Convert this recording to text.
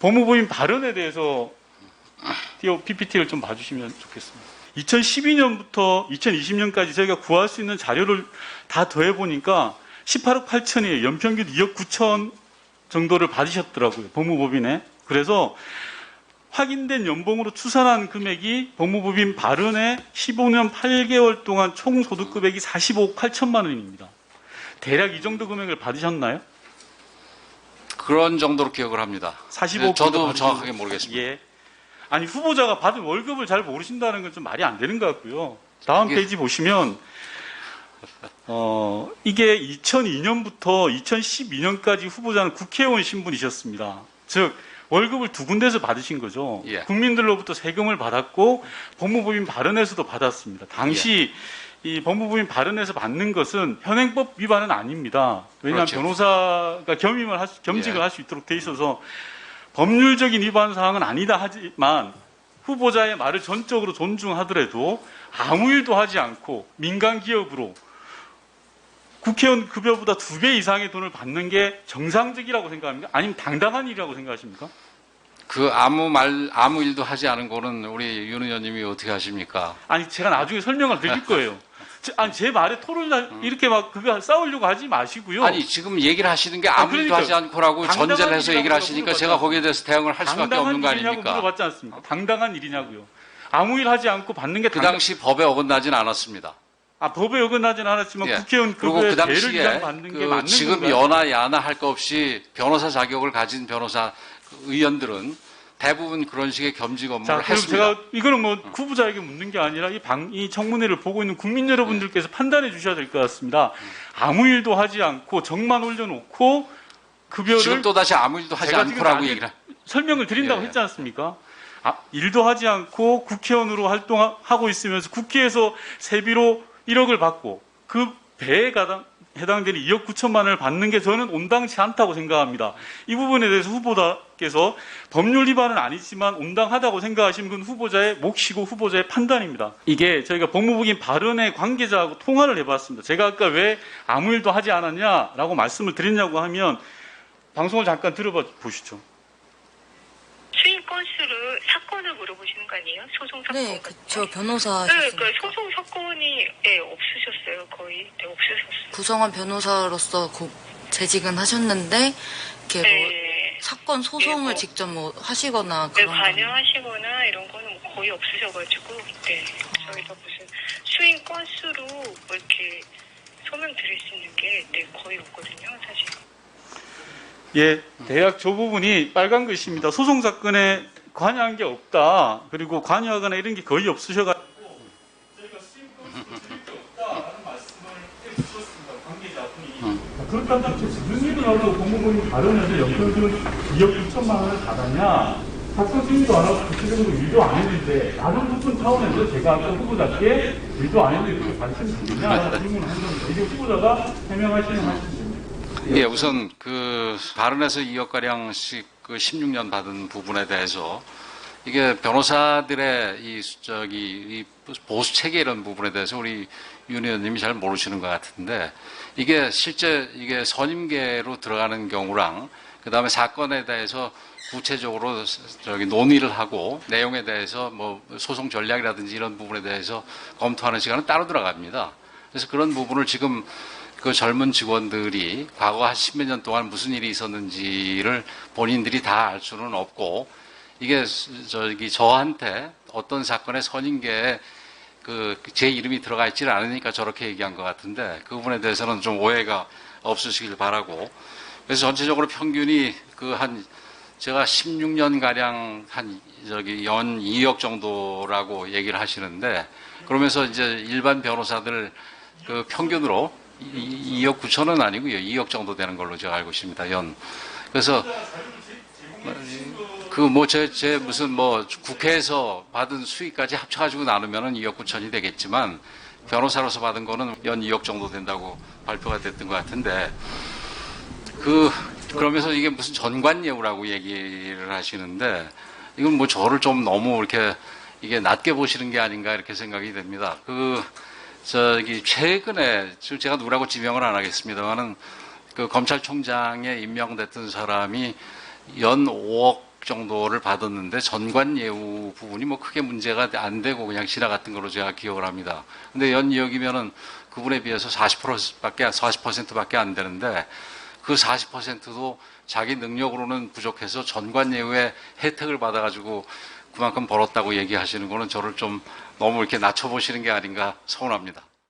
법무부인 발언에 대해서 PPT를 좀 봐주시면 좋겠습니다. 2012년부터 2020년까지 저희가 구할 수 있는 자료를 다 더해보니까 18억 8천이에요. 연평균 2억 9천 정도를 받으셨더라고요. 법무법인에. 그래서 확인된 연봉으로 추산한 금액이 법무법인 발언에 15년 8개월 동안 총 소득금액이 45억 8천만 원입니다. 대략 이 정도 금액을 받으셨나요? 그런 정도로 기억을 합니다. 45억 저도 정확하게 모르겠습니다. 예. 아니 후보자가 받은 월급을 잘 모르신다는 건 좀 말이 안 되는 것 같고요. 다음 페이지 보시면 이게 2002년부터 2012년까지 후보자는 국회의원 신분이셨습니다. 즉 월급을 두 군데서 받으신 거죠. 예. 국민들로부터 세금을 받았고 법무법인 발언에서도 받았습니다. 당시 이 법무법인 발언에서 받는 것은 현행법 위반은 아닙니다. 왜냐하면 그렇죠. 변호사가 겸직을 할 수 있도록 돼 있어서 법률적인 위반 사항은 아니다 하지만 후보자의 말을 전적으로 존중하더라도 아무 일도 하지 않고 민간 기업으로 국회의원 급여보다 2배 이상의 돈을 받는 게 정상적이라고 생각합니까? 아니면 당당한 일이라고 생각하십니까? 그 아무 일도 하지 않은 거는 우리 윤 의원님이 어떻게 하십니까? 아니 제가 나중에 설명을 드릴 거예요. 제 말에 토를 이렇게 막 그거 싸우려고 하지 마시고요. 아니 지금 얘기를 하시는 게 아무 일도 그러니까요. 하지 않고라고 전제를 해서 얘기를 하시니까 물어봤잖아요. 제가 거기에 대해서 대응을 할 수밖에 없는 거 당당한 일이냐고 아닙니까? 물어봤지 않습니까? 당당한 일이냐고요. 아무 일 하지 않고 받는 게 그 당시 법에 어긋나진 않았습니다. 법에 어긋나진 않았지만 예. 국회의원 그리고 급여의 그 대를 당시에 위한 받는 게 맞는 지금 건가요? 여나 야나 할 거 없이 변호사 자격을 가진 변호사 의원들은 대부분 그런 식의 겸직 자, 업무를 그럼 했습니다. 제가 이거는 뭐 후보자에게 묻는 게 아니라 이 청문회를 보고 있는 국민 여러분들께서 판단해 주셔야 될 것 같습니다. 아무 일도 하지 않고 정만 올려놓고 급여를 지금 또 다시 아무 일도 하지 제가 지금 않고라고 나중에 얘기를 설명을 드린다고 예. 했지 않습니까? 일도 하지 않고 국회의원으로 활동하고 있으면서 국회에서 세비로 1억을 받고 그 배에 해당되는 2억 9천만 원을 받는 게 저는 온당치 않다고 생각합니다. 이 부분에 대해서 후보자께서 법률 위반은 아니지만 온당하다고 생각하시는 건 후보자의 몫이고 후보자의 판단입니다. 이게 저희가 법무부인 발언의 관계자하고 통화를 해봤습니다. 제가 아까 왜 아무 일도 하지 않았냐라고 말씀을 드렸냐고 하면 방송을 잠깐 들어봐 보시죠. 수임 건수를 사건을 물어보시는 거 아니에요? 소송 사건. 네, 그쵸. 변호사. 네, 그러니까 소송 사건이 없으셨어요. 거의 없으셨어요. 구성원 변호사로서 재직은 하셨는데 이렇게 뭐 네, 사건 소송을 뭐, 직접 뭐 하시거나 네, 그런 건 관여하시거나 이런 거는 뭐 거의 없으셔가지고, 네, 저희가 무슨 수임 건수로 뭐 이렇게 소명 드릴 수 있는 게 거의 없거든요, 사실. 예, 대략 저 부분이 빨간 글씨입니다. 소송 사건에 관여한 게 없다. 그리고 관여하거나 이런 게 거의 없으셔가지고 저희가 수임 건수를 드릴 게 없다라는 말씀을 해주셨습니다. 관계자분이. 그렇다면 무슨 하고 법무부인 발언에서 연평균 2억 9천만 원을 받았냐? 사건 수임도 안 하고 구체적으로 일도 안 했는데 나는 높은 차원에서 제가 아까 후보자께 일도 안 했는데 그렇게 말씀드리냐? 질문을 한 겁니다. 이게 후보자가 해명하시는 말씀입니다. 예, 우선 그 발언에서 2억가량씩 그 16년 받은 부분에 대해서 이게 변호사들의 이 보수 체계 이런 부분에 대해서 우리 윤 의원님이 잘 모르시는 것 같은데 이게 실제 이게 선임계로 들어가는 경우랑 그 다음에 사건에 대해서 구체적으로 논의를 하고 내용에 대해서 뭐 소송 전략이라든지 이런 부분에 대해서 검토하는 시간은 따로 들어갑니다. 그래서 그런 부분을 지금 그 젊은 직원들이 과거 한 10몇 년 동안 무슨 일이 있었는지를 본인들이 다 알 수는 없고 이게 저한테 어떤 사건의 선임계에 제 이름이 들어가 있지는 않으니까 저렇게 얘기한 것 같은데 그 부분에 대해서는 좀 오해가 없으시길 바라고 그래서 전체적으로 평균이 제가 16년 가량 연 2억 정도라고 얘기를 하시는데 그러면서 이제 일반 변호사들 그 평균으로 2억 9천은 아니고요. 2억 정도 되는 걸로 제가 알고 있습니다. 연. 그래서 제 무슨 국회에서 받은 수익까지 합쳐가지고 나누면은 2억 9천이 되겠지만 변호사로서 받은 거는 연 2억 정도 된다고 발표가 됐던 것 같은데 그러면서 이게 무슨 전관예우라고 얘기를 하시는데 이건 뭐 저를 좀 너무 이렇게 이게 낮게 보시는 게 아닌가 이렇게 생각이 됩니다. 최근에, 제가 누구라고 지명을 안 하겠습니다만은, 검찰총장에 임명됐던 사람이 연 5억 정도를 받았는데 전관 예우 부분이 뭐 크게 문제가 안 되고 그냥 지나갔던 걸로 제가 기억을 합니다. 근데 연 2억이면은 그분에 비해서 40%밖에 안 되는데 그 40%도 자기 능력으로는 부족해서 전관 예우의 혜택을 받아가지고 그만큼 벌었다고 얘기하시는 거는 저를 좀 너무 이렇게 낮춰보시는 게 아닌가 서운합니다.